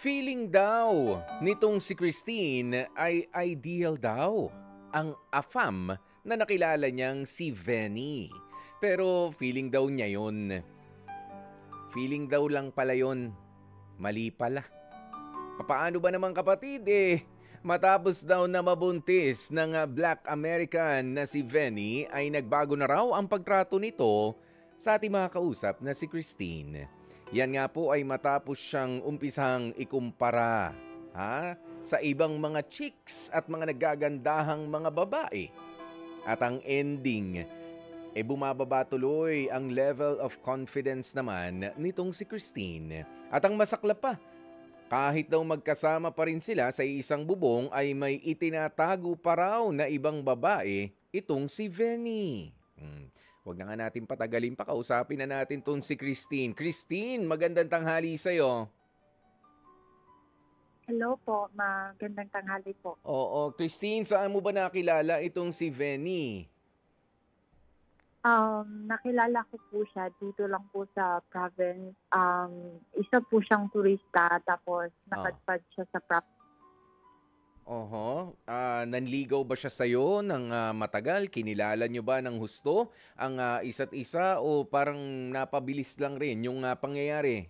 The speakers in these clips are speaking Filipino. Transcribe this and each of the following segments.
Feeling daw nitong si Christine ay ideal daw ang AFAM na nakilala niyang si Venny. Pero feeling daw niya yun. Feeling daw lang pala yun. Mali pala. Papaano ba naman kapatid matapos daw na mabuntis ng Black American na si Venny ay nagbago na raw ang pagtrato nito sa ating mga kausap na si Christine. Yan nga po ay matapos siyang umpisang ikumpara sa ibang mga chicks at mga nagagandahang mga babae. At ang ending, bumababa tuloy ang level of confidence naman nitong si Christine. At ang masaklap pa, kahit daw magkasama pa rin sila sa isang bubong ay may itinatago pa raw na ibang babae itong si Venny. Huwag na nga natin patagalin pa, kausapin na natin itong si Christine. Christine, magandang tanghali sa'yo. Hello po, magandang tanghali po. Oo, Christine, saan mo ba nakilala itong si Venny? Nakilala ko po siya dito lang po sa province. Isa po siyang turista tapos napadpad siya sa province. Nanligaw ba siya sa'yo ng matagal? Kinilala nyo ba ng husto ang isa't isa o parang napabilis lang rin yung pangyayari?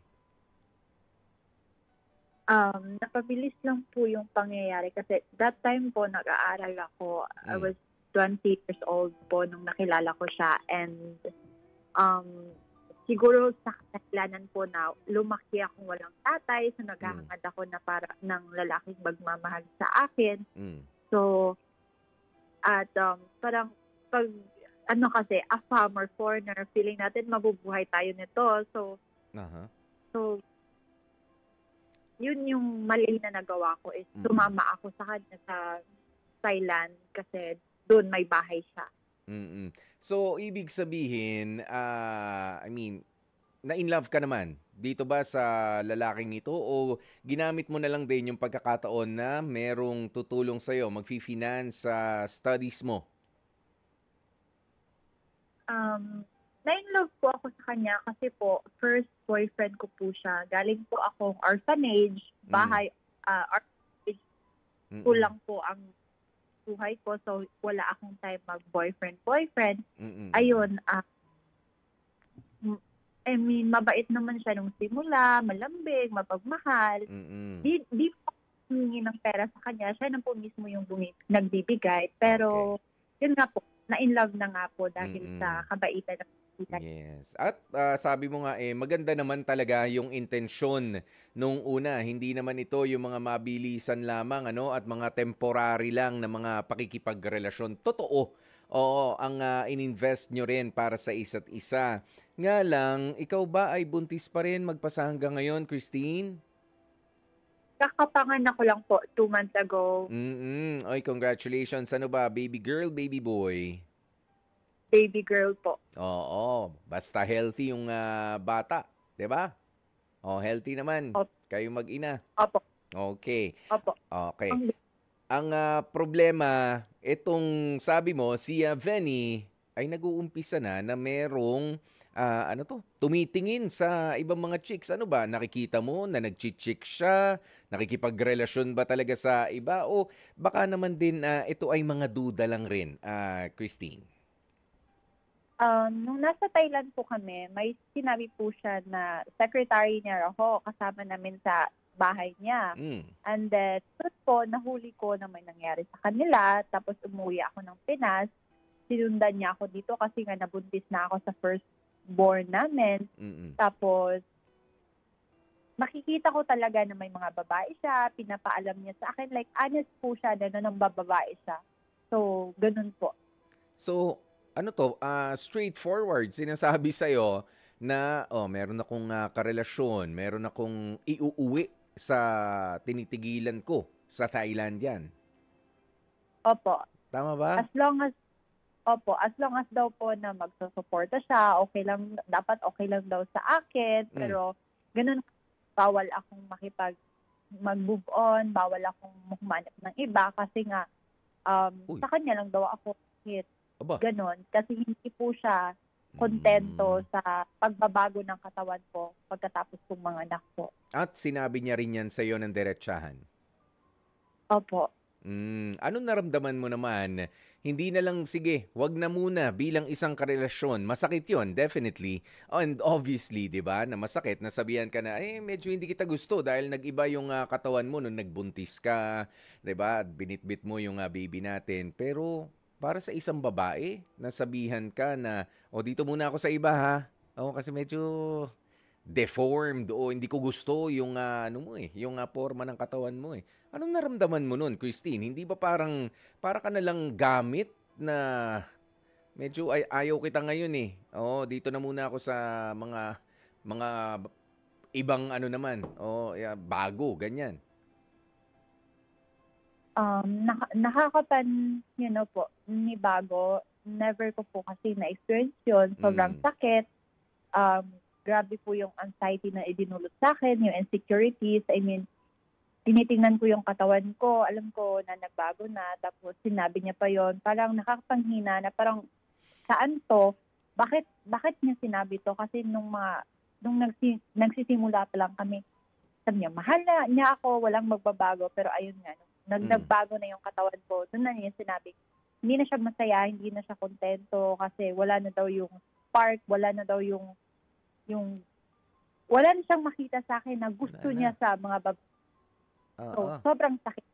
Napabilis lang po yung pangyayari kasi that time po nag-aaral ako. I was 20 years old po nung nakilala ko siya and siguro sa kasilanan po na lumaki akong walang tatay, so naghahangad ako na para ng lalaking magmamahal sa akin. So, at parang pag kasi, a farmer, foreigner, feeling natin mabubuhay tayo nito. So, yun yung mali na nagawa ko is sumama ako sa kanya sa Thailand kasi doon may bahay siya. So, ibig sabihin, na in love ka naman dito ba sa lalaking ito o ginamit mo na lang din yung pagkakataon na merong tutulong sa'yo, mag-finance sa studies mo? Na-in-love po ako sa kanya kasi po, first boyfriend ko po siya. Galing po akong orphanage, bahay, orphanage, kulang po ang buhay ko. So, wala akong time mag-boyfriend. Ayun, mabait naman siya nung simula, malambing, mapagmahal. Di po humingi ng pera sa kanya. Siya na po mismo yung nagbibigay. Pero, yun nga po, na-in-love na nga po dahil sa kabaitan ng Yes. At sabi mo nga maganda naman talaga yung intensyon nung una. Hindi naman ito yung mga mabilisan lamang at mga temporary lang na mga pakikipagrelasyon. Totoo. Oo, ang ininvest nyo rin para sa isa't isa. Nga lang, ikaw ba ay buntis pa rin magpasa hanggang ngayon, Christine? Kakapanganak ko lang po 2 months ago. Oy, congratulations. Ano ba? Baby girl, baby boy? Baby girl po. Oo, basta healthy yung bata, 'di ba? Healthy naman. Opo. Kayo mag-ina. Opo. Okay. Opo. Okay. Ang problema, itong sabi mo, si Venny ay nag-uumpisa na merong tumitingin sa ibang mga chicks. Ano ba? Nakikita mo na nag-chick siya? Nakikipagrelasyon ba talaga sa iba? O baka naman din ito ay mga duda lang rin, Christine? Nung nasa Thailand po kami, may sinabi po siya na secretary niya ako, kasama namin sa bahay niya. And then, po, nahuli ko na may nangyari sa kanila, tapos umuwi ako ng Pinas. Sinundan niya ako dito kasi nga nabuntis na ako sa first born namin. Tapos, makikita ko talaga na may mga babae siya, pinapaalam niya sa akin. Like, honest po siya na nang babae siya. So, ganun po. So, straightforward, sinasabi sa'yo na, meron akong karelasyon, meron akong iuuwi sa tinitigilan ko sa Thailand yan. Opo. Tama ba? As long as daw po na magsusuporta siya, dapat okay lang daw sa akin, pero ganun, bawal akong mag-move on, bawal akong humanap ng iba kasi nga, sa kanya lang daw ako hit. Aba. Ganon. Kasi hindi po siya kontento sa pagbabago ng katawan ko pagkatapos kong mga anak po. At sinabi niya rin yan sa'yo ng diretsahan? Opo. Anong naramdaman mo naman? Hindi na lang, sige, wag na muna bilang isang karelasyon. Masakit yon definitely. And obviously, di ba, na masakit, nasabihan ka na, medyo hindi kita gusto dahil nag-iba yung katawan mo nung nagbuntis ka, di ba, binitbit mo yung baby natin. Pero para sa isang babae, nasabihan ka na, dito muna ako sa iba ha. Kasi medyo deformed o hindi ko gusto yung yung forma ng katawan mo eh. Anong naramdaman mo nun, Christine? Hindi ba para ka na lang gamit na medyo ayaw kita ngayon eh. Dito na muna ako sa mga ibang naman. Bago, ganyan. Po, ni bago, never ko po kasi na-experience yun. Sobrang sakit. Grabe po yung anxiety na idinulot sa akin, yung insecurities. I mean, tinitingnan ko yung katawan ko, alam ko na nagbago na, tapos sinabi niya pa yon, parang nakakapanghina na parang, saan to? Bakit niya sinabi to? Kasi nung nagsisimula pa lang kami, sabi niya, mahal na niya ako, walang magbabago, pero ayun nga, nagbago na yung katawan ko, doon na niya sinabi, hindi na siya masaya, hindi na siya kontento, kasi wala na daw yung spark, wala na daw yung wala na siyang makita sa akin na gusto niya sa mga babae. So, sobrang sakit.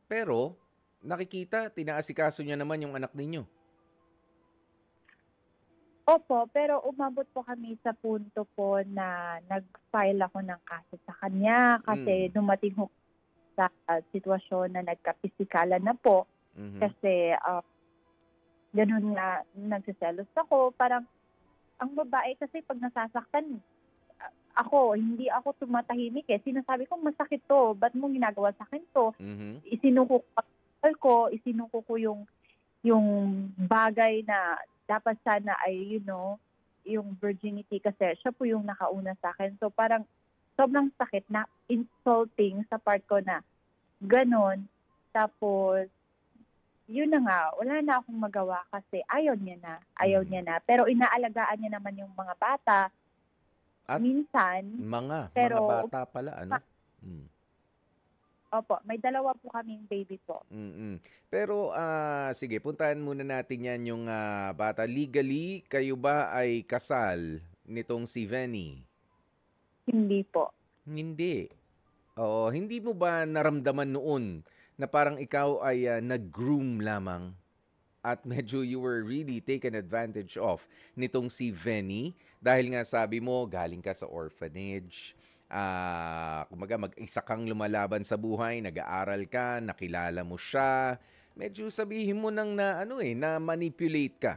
Pero, nakikita, tinaasikaso niya naman yung anak ninyo. Opo, pero umabot po kami sa punto po na nag-file ako ng kaso sa kanya kasi dumating ho sa sitwasyon na nagkapisikalan na po. Kasi ganun nga, nagsiselos ako. Parang, ang babae kasi pag nasasaktan, hindi ako tumatahimik eh. Sinasabi ko, masakit to. Ba't mo ginagawa sa akin to? Isinuko ko yung bagay na dapat sana ay, yung virginity kasi siya po yung nakauna sa akin. So parang sobrang sakit na insulting sa part ko na ganon. Tapos, yun na nga, wala na akong magawa kasi ayaw niya na. Pero inaalagaan niya naman yung mga bata. At minsan. Mga bata pala, ano? Opo, may 2 po kaming baby po. Pero, sige, puntahan muna natin yan yung bata. Legally, kayo ba ay kasal nitong si Venny? Hindi po. Hindi. Hindi mo ba naramdaman noon na parang ikaw ay nag-groom lamang at medyo you were really taken advantage of nitong si Venny dahil nga sabi mo galing ka sa orphanage, kumaga mag-isa kang lumalaban sa buhay, nag-aaral ka, nakilala mo siya, medyo sabihin mo nang na manipulate ka.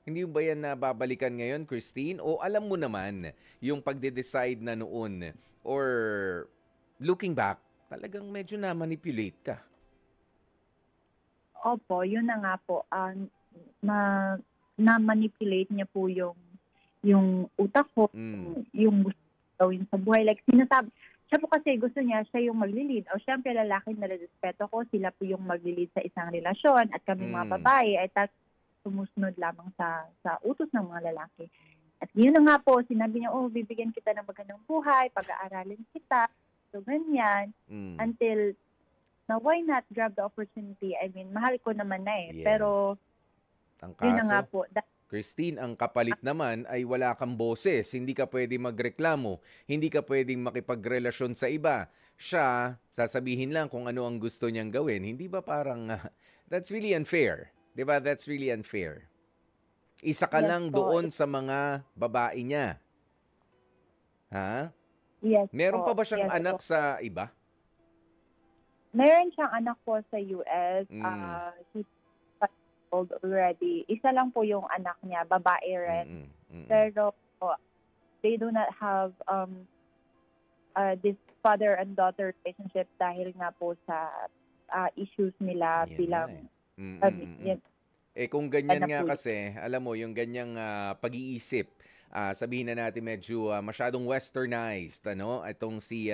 Hindi mo ba yan nababalikan ngayon, Christine? O alam mo naman yung pagde-decide na noon or looking back, talagang medyo na-manipulate ka? Opo, yun na nga po. Na-manipulate niya po yung utak ko, yung gusto gawin sa buhay. Like, sinasabi, siya po kasi gusto niya, siya yung maglilid. O syempre, lalaki na respeto ko, sila po yung maglilid sa isang relasyon at kami mga babae ay sumusunod lamang sa utos ng mga lalaki. At yun na nga po, sinabi niya, bibigyan kita ng magandang buhay, pag-aaralin kita, so ganyan, until na why not grab the opportunity? I mean, mahal ko naman na eh. Yes. Pero, ang kaso, yun na nga po. Christine, ang kapalit naman ay wala kang boses. Hindi ka pwede magreklamo. Hindi ka pwedeng makipagrelasyon sa iba. Siya, sasabihin lang kung ano ang gusto niyang gawin. Hindi ba parang, that's really unfair. Diba? That's really unfair. Isa ka lang doon sa mga babae niya. Ha? Yes. Meron pa ba siyang anak sa iba? Meron siyang anak po sa US. He's 5 old already. Isa lang po yung anak niya, babae rin. Pero they do not have this father and daughter relationship dahil nga po sa issues nila bilang kung ganyan nga kasi, alam mo, yung ganyang pag-iisip sabihin na natin medyo masyadong westernized, ano, itong si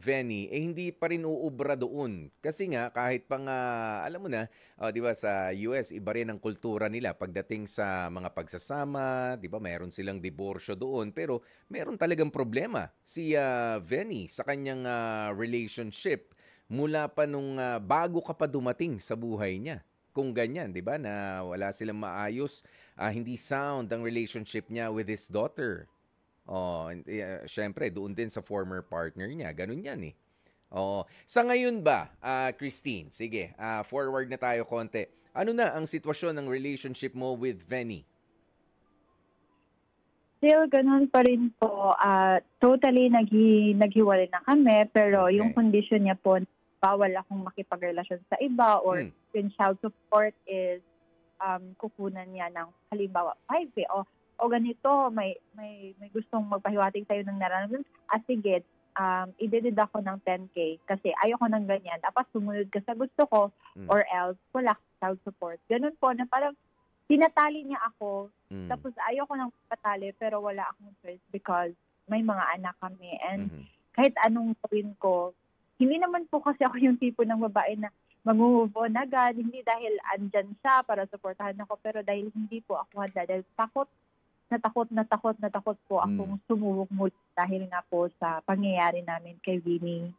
Venny, hindi pa rin uubra doon. Kasi nga kahit pang alam mo na, 'di ba sa US iba rin ang kultura nila pagdating sa mga pagsasama, 'di ba? Meron silang diborsyo doon, pero meron talagang problema si Venny sa kanyang relationship mula pa nung bago ka pa dumating sa buhay niya. Kung ganyan, 'di ba, na wala silang maayos, hindi sound ang relationship niya with his daughter. Oh, syempre doon din sa former partner niya, ganun 'yan eh. Oo. Sa ngayon ba, Christine, sige, forward na tayo konti. Ano na ang sitwasyon ng relationship mo with Venny? Still, ganun pa rin po. Totally naghiwalay na kami, pero Okay. yung condition niya po, bawal akong makipagrelasyon sa iba or Hmm. yung child support is kukunan niya ng halimbawa 5K o ganito, may gustong magpahiwatig sa'yo ng nararamdaman. Sige, idedid ako ng 10K kasi ayoko ng ganyan. Dapat sumunod ka sa gusto ko or else wala kang child support. Ganun po na parang tinatali niya ako. Tapos ayoko nang patali pero wala akong choice because may mga anak kami. And kahit anong gawin ko, hindi naman po kasi ako yung tipo ng babae na mag-move on agad. Hindi dahil andyan siya para supportahan ako, pero dahil hindi po ako handa. Dahil takot po akong sumubok muli dahil nga po sa pangyayari namin kay Winnie.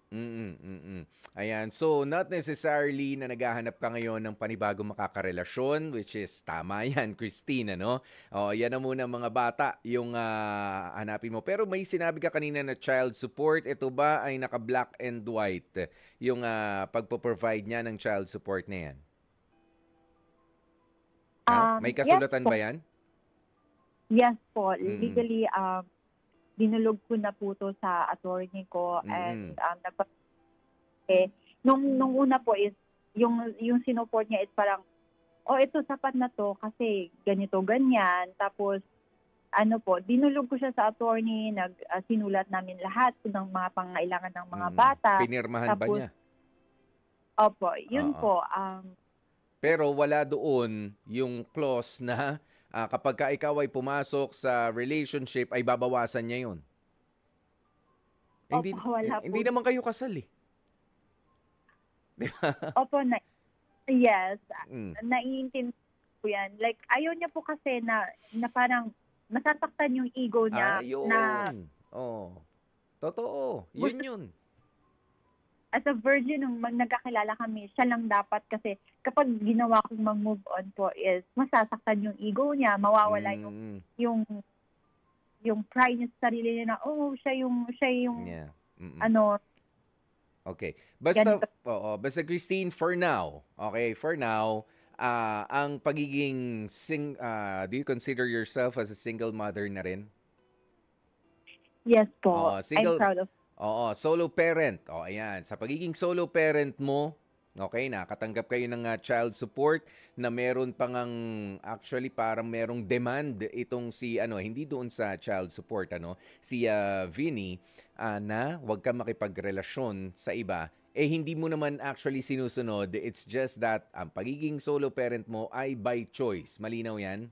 Ayan. So, not necessarily na naghahanap ka ngayon ng panibagong makakarelasyon, which is tama yan, Christine, ano? Yan na muna mga bata yung hanapin mo. Pero may sinabi ka kanina na child support. Ito ba ay naka-black and white yung pagpo-provide niya ng child support na yan? May kasulatan yes, ba yan? Yes po. Legally, dinulog ko na po to sa attorney ko and nung una po is yung sinuport niya is parang ito sapat na to kasi ganito ganyan. Tapos dinulog ko siya sa attorney, sinulat namin lahat ng mga pangailangan ng mga bata. Pinirmahan ba niya? Opo, yun po. Pero wala doon yung clause na kapag ka ikaw ay pumasok sa relationship, ay babawasan niya yun. Hindi naman kayo kasal eh. Di ba? Opo, yes. Naiintindihan ko yan. Like, ayaw niya po kasi na parang masasaktan yung ego niya. Totoo. Yun. As a virgin, nung nagkakilala kami, siya lang dapat kasi kapag ginawa kong mag-move on po is masasaktan yung ego niya, mawawala yung pride niya sa sarili niya na, siya yung yeah. Okay. Basta Christine, for now, ang pagiging do you consider yourself as a single mother na rin? Yes po. I'm proud of. Solo parent. Ayan. Sa pagiging solo parent mo, okay, nakatanggap kayo ng child support na meron pang actually parang merong demand itong hindi doon sa child support, si Vinny, na huwag ka makipagrelasyon sa iba. Hindi mo naman actually sinusunod. It's just that ang pagiging solo parent mo ay by choice. Malinaw yan?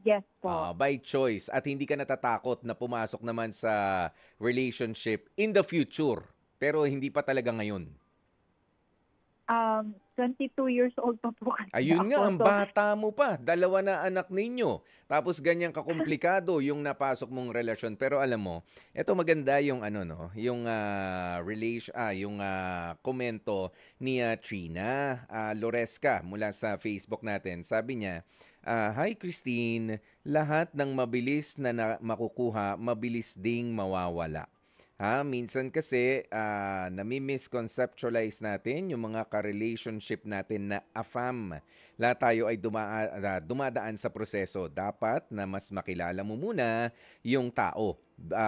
Yes po. By choice. At hindi ka natatakot na pumasok naman sa relationship in the future. Pero hindi pa talaga ngayon. 22 years old pa po. Ayun nga, ang bata mo pa. 2 na anak ninyo. Tapos ganyan kakomplikado yung napasok mong relasyon. Pero alam mo, eto maganda yung yung komento ni Trina Loresca mula sa Facebook natin. Sabi niya, Hi Christine, lahat ng mabilis na makukuha, mabilis ding mawawala. Minsan kasi nami-misconceptualize natin yung mga ka-relationship natin na AFAM. Lahat tayo ay dumadaan sa proseso. Dapat na mas makilala mo muna yung tao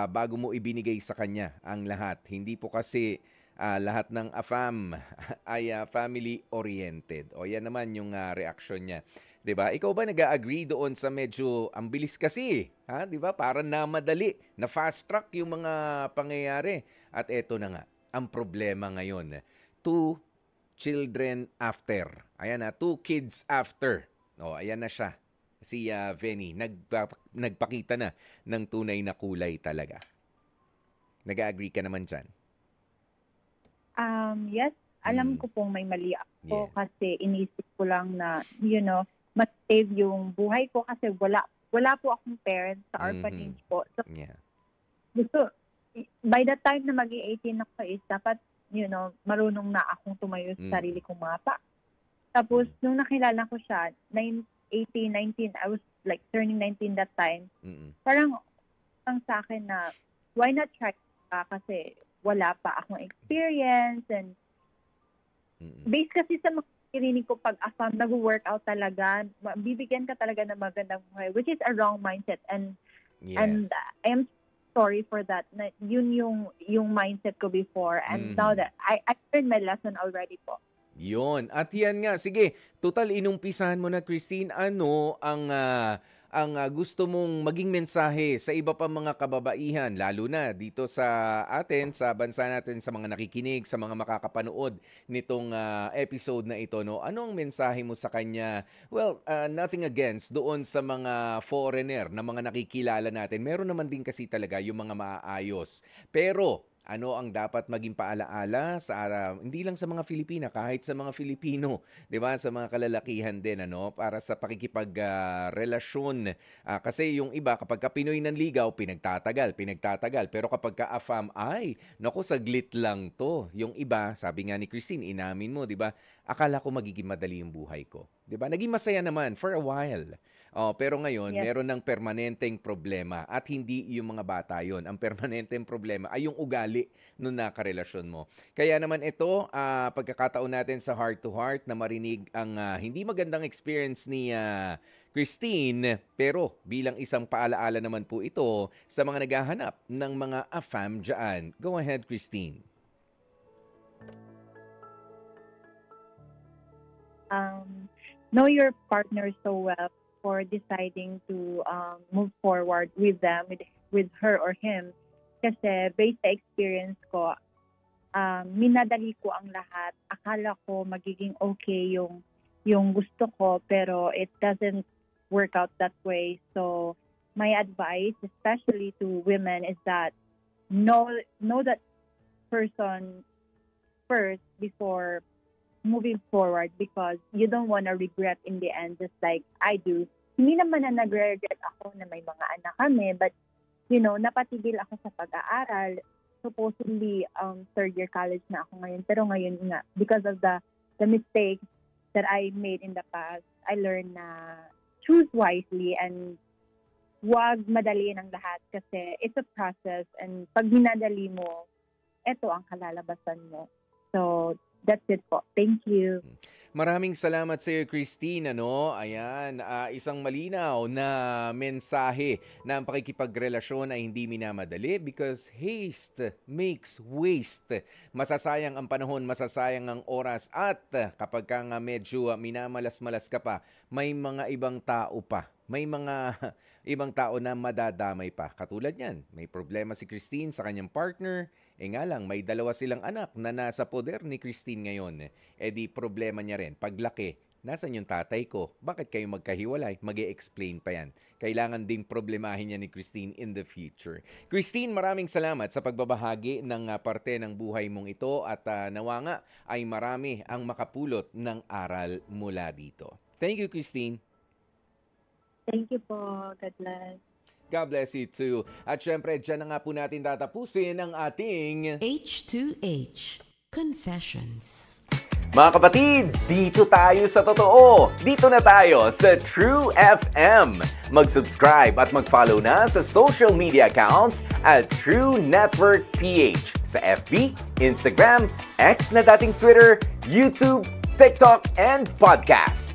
bago mo ibinigay sa kanya ang lahat. Hindi po kasi lahat ng AFAM ay family-oriented. Yan naman yung reaction niya. 'Di ba? Ikaw ba nag-agree doon sa medyo ang bilis kasi, 'di ba? Parang namadali, na fast track yung mga pangyayari. At eto na nga, ang problema ngayon. 2 children after. Ayan 2 kids after. Ayan na siya. si Venny, nagpakita na ng tunay na kulay talaga. Nag-agree ka naman dyan? Yes. Alam ko pong may mali ako kasi inisip ko lang na, mas save yung buhay ko kasi wala po akong parents sa orphanage po. So, by the time na mag-18 ako is dapat, marunong na akong tumayo sa sarili kong mga pa. Tapos, nung nakilala ko siya, 18, 19, I was like turning 19 that time. Parang sa akin na, why not try kasi wala pa akong experience and based kasi sa makikirinig ko pag AFAM, nag-workout talaga, bibigyan ka talaga ng magandang buhay, which is a wrong mindset. And I am sorry for that. Na yun yung mindset ko before. And now that I learned my lesson already po. Yun. At yan nga, sige, total inumpisahan mo na, Christine, ano ang gusto mong maging mensahe sa iba pa mga kababaihan, lalo na dito sa atin, sa bansa natin, sa mga nakikinig, sa mga makakapanood nitong episode na ito, no? Ano ang mensahe mo sa kanya? Well, nothing against doon sa mga foreigner na mga nakikilala natin. Meron naman din kasi talaga yung mga maayos. Pero ano ang dapat maging paalaala sa hindi lang sa mga Filipina, kahit sa mga Filipino, 'di ba? Sa mga kalalakihan din para sa pakikipagrelasyon. Kasi yung iba kapag ka Pinoy nanligaw, pinagtatagal, pero kapag ka AFAM ay, naku, saglit lang 'to. Yung iba, sabi nga ni Christine, inamin mo, 'di ba? Akala ko magiging madali yung buhay ko. 'Di ba? Naging masaya naman for a while. Pero ngayon, meron ng permanenteng problema at hindi yung mga bata yon. Ang permanenteng problema ay yung ugali nung nakarelasyon mo. Kaya naman ito, pagkakataon natin sa Heart to Heart na marinig ang hindi magandang experience ni Christine, pero bilang isang paalaala naman po ito sa mga naghahanap ng mga AFAM dyan. Go ahead, Christine. Know your partner so well for deciding to move forward with them, with her or him. Kasi based sa experience ko, minadali ko ang lahat. Akala ko magiging okay yung gusto ko, pero it doesn't work out that way. So my advice, especially to women, is that know that person first before moving forward, because you don't want to regret in the end, just like I do. Hindi naman na nag-regret ako na may mga anak kami, but, napatigil ako sa pag-aaral. Supposedly, third year college na ako ngayon. Pero ngayon nga, because of the mistakes that I made in the past, I learned na choose wisely and wag madaliin ang lahat kasi it's a process, and pag hinadali mo, eto ang kalalabasan mo. So, that's it po. Thank you. Maraming salamat sa iyo, Christine. Ayan, isang malinaw na mensahe na ang pakikipagrelasyon ay hindi minamadali because haste makes waste. Masasayang ang panahon, masasayang ang oras, at kapag ka nga medyo minamalas-malas ka pa, may mga ibang tao pa. May mga ibang tao na madadamay pa. Katulad yan, may problema si Christine sa kanyang partner. Nga lang, may dalawa silang anak na nasa poder ni Christine ngayon. Di problema niya rin. Paglaki, nasan yung tatay ko? Bakit kayo magkahiwalay? Mag-e-explain pa yan. Kailangan ding problemahin niya ni Christine in the future. Christine, maraming salamat sa pagbabahagi ng parte ng buhay mong ito at nawa nga ay marami ang makapulot ng aral mula dito. Thank you, Christine. Thank you po. God bless. God bless you too. At syempre, dyan na nga po natin tatapusin ang ating H2H Confessions. Mga kapatid, dito tayo sa totoo. Dito na tayo sa True FM. Mag-subscribe at mag-follow na sa social media accounts at True Network PH sa FB, Instagram, X na dating Twitter, YouTube, TikTok, and podcasts.